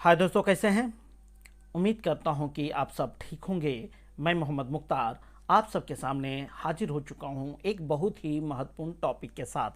हाय दोस्तों, कैसे हैं। उम्मीद करता हूं कि आप सब ठीक होंगे। मैं मोहम्मद मुख्तार आप सबके सामने हाजिर हो चुका हूं एक बहुत ही महत्वपूर्ण टॉपिक के साथ।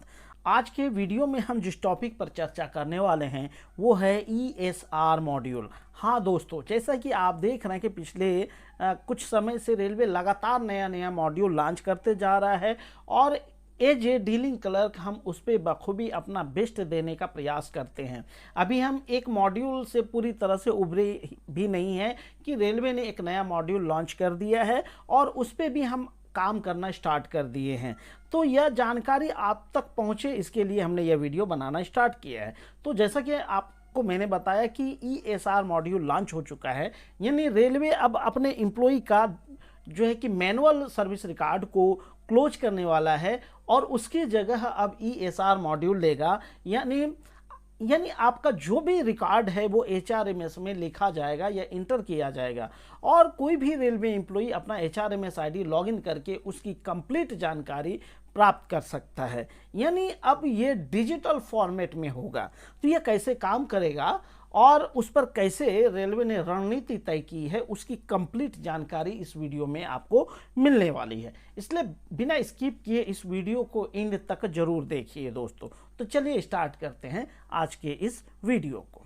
आज के वीडियो में हम जिस टॉपिक पर चर्चा करने वाले हैं वो है ESR मॉड्यूल। हाँ दोस्तों, जैसा कि आप देख रहे हैं कि पिछले कुछ समय से रेलवे लगातार नया नया मॉड्यूल लॉन्च करते जा रहा है और एज ए डीलिंग क्लर्क हम उस पर बखूबी अपना बेस्ट देने का प्रयास करते हैं। अभी हम एक मॉड्यूल से पूरी तरह से उभरे भी नहीं है कि रेलवे ने एक नया मॉड्यूल लॉन्च कर दिया है और उस पर भी हम काम करना स्टार्ट कर दिए हैं। तो यह जानकारी आप तक पहुंचे, इसके लिए हमने यह वीडियो बनाना स्टार्ट किया है। तो जैसा कि आपको मैंने बताया कि ESR मॉड्यूल लॉन्च हो चुका है, यानी रेलवे अब अपने एम्प्लॉय का जो है कि मैनुअल सर्विस रिकॉर्ड को क्लोज करने वाला है और उसकी जगह अब ESR मॉड्यूल लेगा। यानी आपका जो भी रिकॉर्ड है वो HRMS में लिखा जाएगा या इंटर किया जाएगा और कोई भी रेलवे एम्प्लॉई अपना HRMS ID लॉगिन करके उसकी कंप्लीट जानकारी प्राप्त कर सकता है। यानी अब ये डिजिटल फॉर्मेट में होगा। तो ये कैसे काम करेगा और उस पर कैसे रेलवे ने रणनीति तय की है, उसकी कंप्लीट जानकारी इस वीडियो में आपको मिलने वाली है। इसलिए बिना स्किप किए इस वीडियो को एंड तक जरूर देखिए दोस्तों। तो चलिए स्टार्ट करते हैं आज के इस वीडियो को।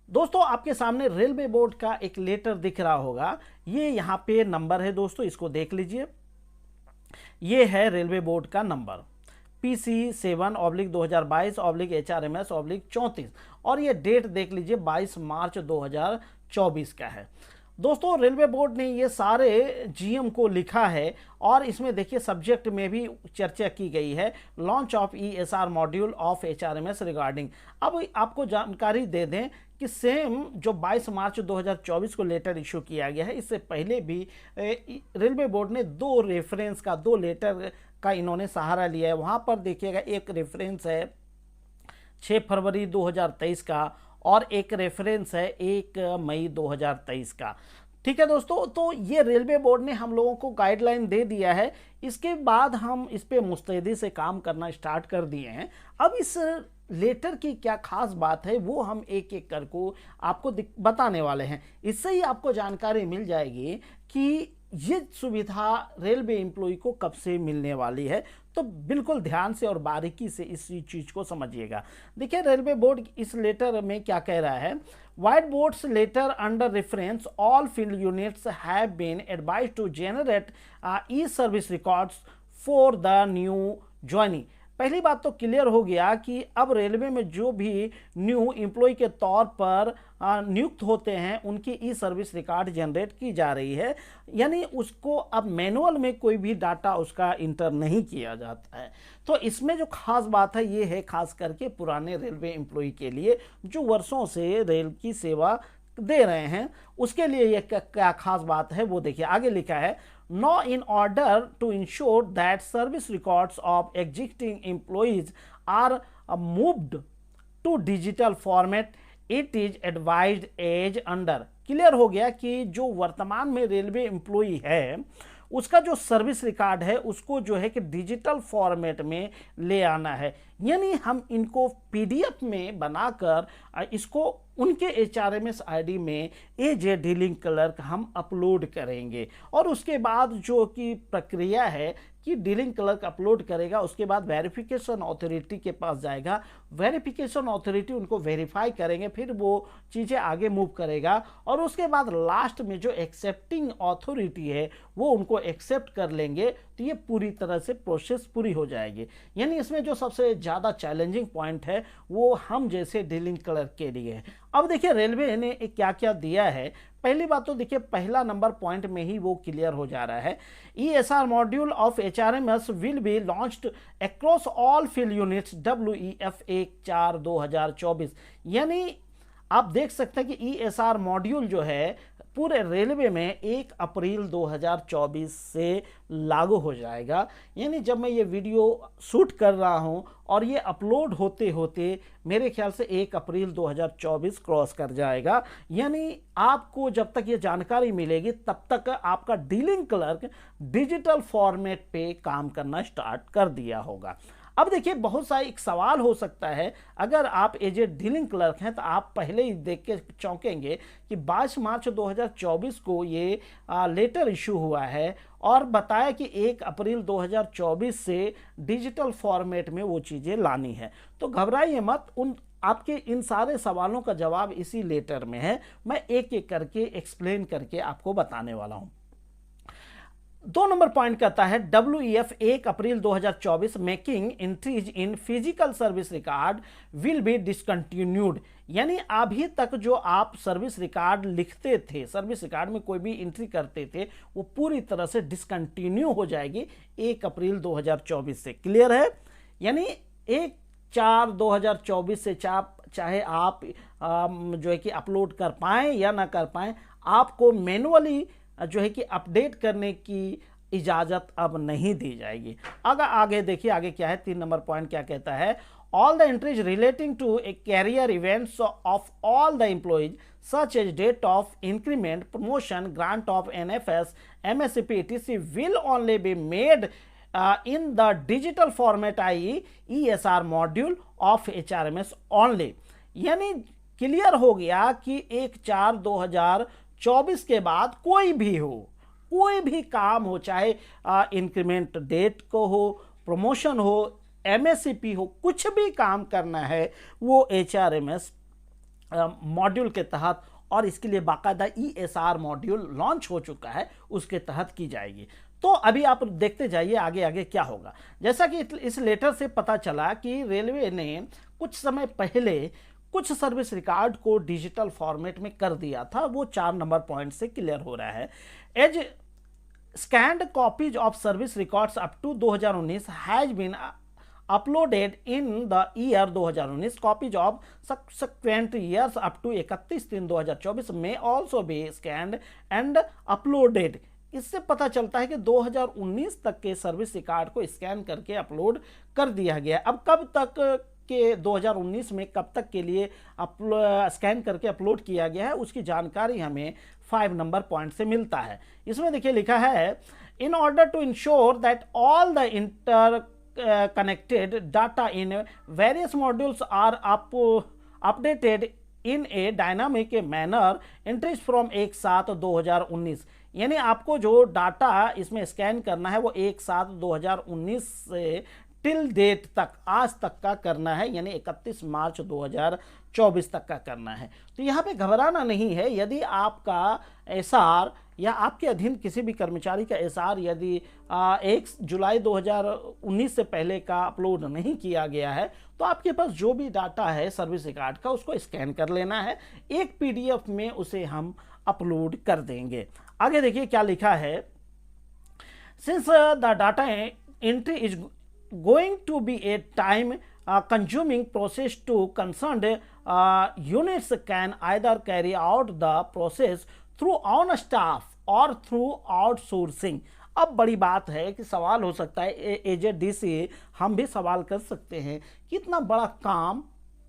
दोस्तों, आपके सामने रेलवे बोर्ड का एक लेटर दिख रहा होगा। ये यहाँ पे नंबर है दोस्तों, इसको देख लीजिए। ये है रेलवे बोर्ड का नंबर PC7/2022/HRMS/34 और ये डेट देख लीजिए 22 मार्च 2024 का है। दोस्तों, रेलवे बोर्ड ने ये सारे GM को लिखा है और इसमें देखिए सब्जेक्ट में भी चर्चा की गई है, launch of ESR module of HRMS regarding. अब आपको जानकारी दे दें कि सेम जो 22 मार्च 2024 को लेटर इशू किया गया है, इससे पहले भी रेलवे बोर्ड ने दो लेटर का इन्होंने सहारा लिया है। वहाँ पर देखिएगा एक रेफरेंस है 6 फरवरी 2023 का और एक रेफरेंस है 1 मई 2023 का। ठीक है दोस्तों, तो ये रेलवे बोर्ड ने हम लोगों को गाइडलाइन दे दिया है। इसके बाद हम इस पे मुस्तैदी से काम करना स्टार्ट कर दिए हैं। अब इस लेटर की क्या खास बात है वो हम एक एक कर को आपको बताने वाले हैं। इससे ही आपको जानकारी मिल जाएगी कि ये सुविधा रेलवे एम्प्लॉय को कब से मिलने वाली है। तो बिल्कुल ध्यान से और बारीकी से इस चीज को समझिएगा। देखिए रेलवे बोर्ड इस लेटर में क्या कह रहा है। White boards letter under reference all field units have been advised to generate e service records for the new joining. पहली बात तो क्लियर हो गया कि अब रेलवे में जो भी न्यू एम्प्लॉय के तौर पर नियुक्त होते हैं उनकी ई सर्विस रिकॉर्ड जनरेट की जा रही है। यानी उसको अब मैनुअल में कोई भी डाटा उसका इंटर नहीं किया जाता है। तो इसमें जो खास बात है ये है खास करके पुराने रेलवे एम्प्लॉय के लिए जो वर्षों से रेल की सेवा दे रहे हैं, उसके लिए ये क्या खास बात है वो देखिए। आगे लिखा है, Now, in order to ensure that service records of existing employees are moved to digital format, it is advised as under। Clear हो गया कि जो वर्तमान में रेलवे एम्प्लॉई है उसका जो सर्विस रिकॉर्ड है उसको जो है कि डिजिटल फॉर्मेट में ले आना है। यानी हम इनको PDF में बनाकर इसको उनके HRMS ID में एज ए डीलिंग क्लर्क हम अपलोड करेंगे और उसके बाद जो कि प्रक्रिया है कि डीलिंग क्लर्क अपलोड करेगा, उसके बाद वेरिफिकेशन अथॉरिटी के पास जाएगा। वेरिफिकेशन अथॉरिटी उनको वेरीफाई करेंगे, फिर वो चीज़ें आगे मूव करेगा और उसके बाद लास्ट में जो एक्सेप्टिंग अथॉरिटी है वो उनको एक्सेप्ट कर लेंगे। तो ये पूरी तरह से प्रोसेस पूरी हो जाएगी। यानी इसमें जो सबसे ज़्यादा चैलेंजिंग पॉइंट है वो हम जैसे डीलिंग क्लर्क के लिए है। अब देखिए रेलवे ने क्या क्या दिया है। पहली बात तो देखिए पहला नंबर पॉइंट में ही वो क्लियर हो जा रहा है। ESR module of HRMS will be launched across all field units WEF 1/4/2024। यानी आप देख सकते हैं कि ESR मॉड्यूल जो है पूरे रेलवे में 1 अप्रैल 2024 से लागू हो जाएगा। यानी जब मैं ये वीडियो शूट कर रहा हूँ और ये अपलोड होते होते मेरे ख्याल से 1 अप्रैल 2024 क्रॉस कर जाएगा। यानी आपको जब तक ये जानकारी मिलेगी तब तक आपका डीलिंग क्लर्क डिजिटल फॉर्मेट पे काम करना स्टार्ट कर दिया होगा। अब देखिए बहुत सा एक सवाल हो सकता है, अगर आप एज ए डीलिंग क्लर्क हैं तो आप पहले ही देख के चौंकेंगे कि 22 मार्च 2024 को ये लेटर इशू हुआ है और बताया कि 1 अप्रैल 2024 से डिजिटल फॉर्मेट में वो चीज़ें लानी है। तो घबराइए मत, आपके इन सारे सवालों का जवाब इसी लेटर में है। मैं एक एक करके एक्सप्लेन करके आपको बताने वाला हूं। 2 नंबर पॉइंट कहता है WEF 1 April 2024 making entries in physical service record will be discontinued. यानी अभी तक जो आप सर्विस रिकॉर्ड लिखते थे, सर्विस रिकॉर्ड में कोई भी एंट्री करते थे, वो पूरी तरह से डिसकंटिन्यू हो जाएगी 1 अप्रैल 2024 से। क्लियर है? यानी 1/4/2024 से चाहे आप जो है कि अपलोड कर पाएं या ना कर पाएं, आपको मैनुअली जो है कि अपडेट करने की इजाज़त अब नहीं दी जाएगी। अगर आगे देखिए, आगे क्या है, 3 नंबर पॉइंट क्या कहता है, all the entries relating to a career events of all the employees such as date of increment, promotion, grant of NFS, MSCP etc will only be made in the digital format, i.e. ESR module of HRMS only। यानी clear हो गया कि 1/4/2024 के बाद कोई भी काम हो, चाहे इंक्रीमेंट डेट को हो, प्रमोशन हो, MSCP हो, कुछ भी काम करना है वो HRMS मॉड्यूल के तहत, और इसके लिए बाकायदा ESR मॉड्यूल लॉन्च हो चुका है, उसके तहत की जाएगी। तो अभी आप देखते जाइए आगे आगे क्या होगा। जैसा कि इस लेटर से पता चला कि रेलवे ने कुछ समय पहले कुछ सर्विस रिकॉर्ड को डिजिटल फॉर्मेट में कर दिया था, वो 4 नंबर पॉइंट से क्लियर हो रहा है। As scanned copies of service records up to 2019 has been uploaded in the year 2019, copies of subsequent years up to 31/3/2024 may also be scanned and uploaded। इससे पता चलता है कि 2019 तक के सर्विस रिकॉर्ड को स्कैन करके अपलोड कर दिया गया। अब कब तक के 2019 में कब तक के लिए स्कैन करके अपलोड किया गया है, उसकी जानकारी हमें 5 नंबर पॉइंट से मिलता है। इसमें देखिए लिखा है, in order to ensure that all the inter connected data in various modules are updated in a dynamic manner, entries from 1/7/2019। यानी आपको जो डाटा इसमें स्कैन करना है वो 1/7/2019 से टिल डेट तक, आज तक का करना है, यानी 31 मार्च 2024 तक का करना है। तो यहाँ पे घबराना नहीं है। यदि आपका एसआर या आपके अधीन किसी भी कर्मचारी का एसआर यदि 1 जुलाई 2019 से पहले का अपलोड नहीं किया गया है, तो आपके पास जो भी डाटा है सर्विस रिकॉर्ड का, उसको स्कैन कर लेना है, एक PDF में उसे हम अपलोड कर देंगे। आगे देखिए क्या लिखा है, since the data entry is going to be a time consuming process to concerned units can either carry out the process through own staff or through outsourcing। अब बड़ी बात है कि सवाल हो सकता है, एज DC हम भी सवाल कर सकते हैं कि इतना बड़ा काम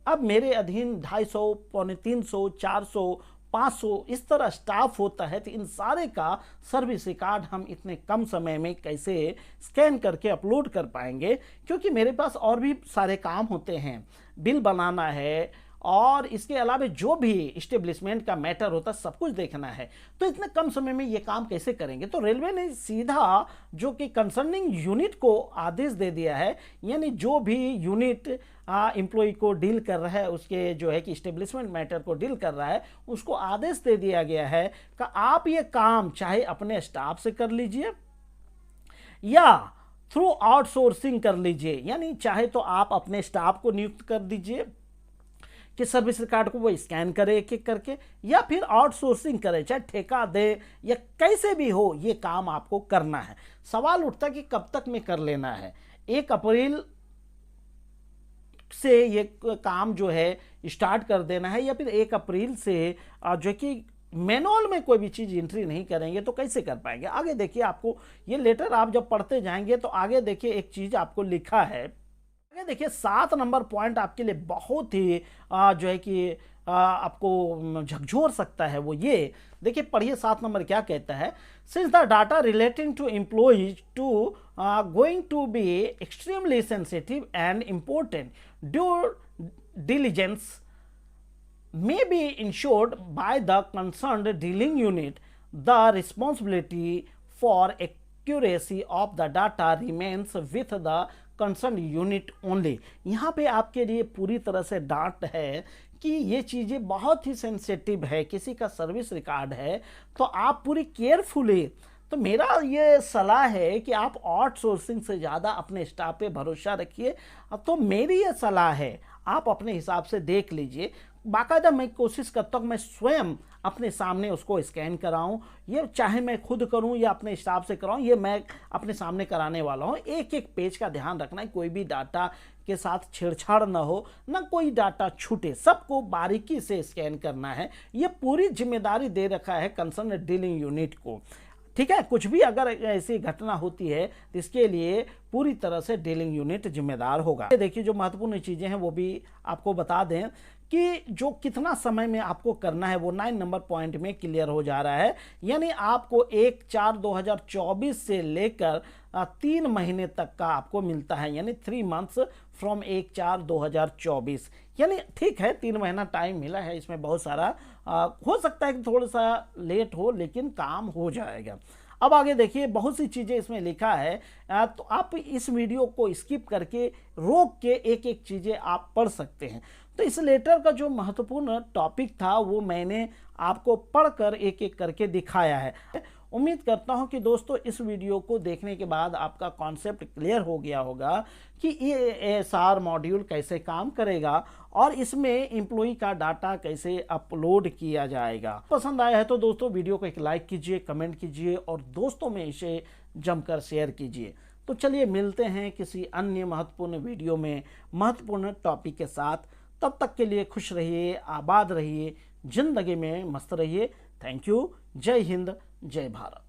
अब मेरे अधीन 250, 350, 400, 500 इस तरह स्टाफ होता है, तो इन सारे का सर्विस रिकॉर्ड हम इतने कम समय में कैसे स्कैन करके अपलोड कर पाएंगे, क्योंकि मेरे पास और भी सारे काम होते हैं, बिल बनाना है और इसके अलावा जो भी इस्टेब्लिशमेंट का मैटर होता है सब कुछ देखना है। तो इतने कम समय में ये काम कैसे करेंगे? तो रेलवे ने सीधा जो कि कंसर्निंग यूनिट को आदेश दे दिया है, यानी जो भी यूनिट एम्प्लॉय को डील कर रहा है, उसके जो है कि इस्टेब्लिशमेंट मैटर को डील कर रहा है, उसको आदेश दे दिया गया है कि आप ये काम चाहे अपने स्टाफ से कर लीजिए या थ्रू आउटसोर्सिंग कर लीजिए, यानी चाहे तो आप अपने स्टाफ को नियुक्त कर दीजिए कि सर्विस रिकॉर्ड को वो स्कैन करे एक एक करके, या फिर आउटसोर्सिंग करे, चाहे ठेका दे या कैसे भी हो, ये काम आपको करना है। सवाल उठता है कि कब तक में कर लेना है। 1 अप्रैल से ये काम जो है स्टार्ट कर देना है, या फिर 1 अप्रैल से जो कि मैनुअल में कोई भी चीज़ एंट्री नहीं करेंगे तो कैसे कर पाएंगे? आगे देखिए, आपको ये लेटर आप जब पढ़ते जाएंगे तो आगे देखिए एक चीज़ आपको लिखा है, आगे देखिए 7 नंबर पॉइंट आपके लिए बहुत ही जो है कि आपको झकझोर सकता है। वो ये देखिए, पढ़िए 7 नंबर क्या कहता है, since the data relating to employees to going to be extremely sensitive and important. Due diligence may be ensured by the concerned dealing unit. The responsibility for accuracy of the data remains with the concerned unit only. यहाँ पे आपके लिए पूरी तरह से डांट है कि ये चीज़ें बहुत ही सेंसिटिव है, किसी का सर्विस रिकॉर्ड है तो आप पूरी केयरफुली, तो मेरा ये सलाह है कि आप आउटसोर्सिंग से ज़्यादा अपने स्टाफ पे भरोसा रखिए। अब तो मेरी ये सलाह है, आप अपने हिसाब से देख लीजिए। बाकायदा मैं कोशिश करता हूँ मैं स्वयं अपने सामने उसको स्कैन कराऊं, ये चाहे मैं खुद करूं या अपने स्टाफ से कराऊं, ये मैं अपने सामने कराने वाला हूं। एक एक पेज का ध्यान रखना है, कोई भी डाटा के साथ छेड़छाड़ ना हो, ना कोई डाटा छूटे, सबको बारीकी से स्कैन करना है। ये पूरी जिम्मेदारी दे रखा है कंसर्न डीलिंग यूनिट को। ठीक है, कुछ भी अगर ऐसी घटना होती है तो इसके लिए पूरी तरह से डीलिंग यूनिट जिम्मेदार होगा। देखिए जो महत्वपूर्ण चीज़ें हैं वो भी आपको बता दें कि जो कितना समय में आपको करना है वो 9 नंबर पॉइंट में क्लियर हो जा रहा है। यानी आपको 1/4/2024 से लेकर 3 महीने तक का आपको मिलता है, यानी 3 मंथ्स फ्रॉम 1/4/2024। यानी ठीक है 3 महीना टाइम मिला है, इसमें बहुत सारा हो सकता है कि थोड़ा सा लेट हो लेकिन काम हो जाएगा। अब आगे देखिए बहुत सी चीज़ें इसमें लिखा है, तो आप इस वीडियो को स्किप करके रोक के एक एक चीज़ें आप पढ़ सकते हैं। तो इस लेटर का जो महत्वपूर्ण टॉपिक था वो मैंने आपको पढ़कर एक एक करके दिखाया है। उम्मीद करता हूं कि दोस्तों इस वीडियो को देखने के बाद आपका कॉन्सेप्ट क्लियर हो गया होगा कि ये ASR मॉड्यूल कैसे काम करेगा और इसमें एम्प्लॉई का डाटा कैसे अपलोड किया जाएगा। पसंद आया है तो दोस्तों वीडियो को एक लाइक कीजिए, कमेंट कीजिए और दोस्तों में इसे जमकर शेयर कीजिए। तो चलिए मिलते हैं किसी अन्य महत्वपूर्ण वीडियो में महत्वपूर्ण टॉपिक के साथ। तब तक के लिए खुश रहिए, आबाद रहिए, जिंदगी में मस्त रहिए। Thank you. जय हिंद, जय भारत।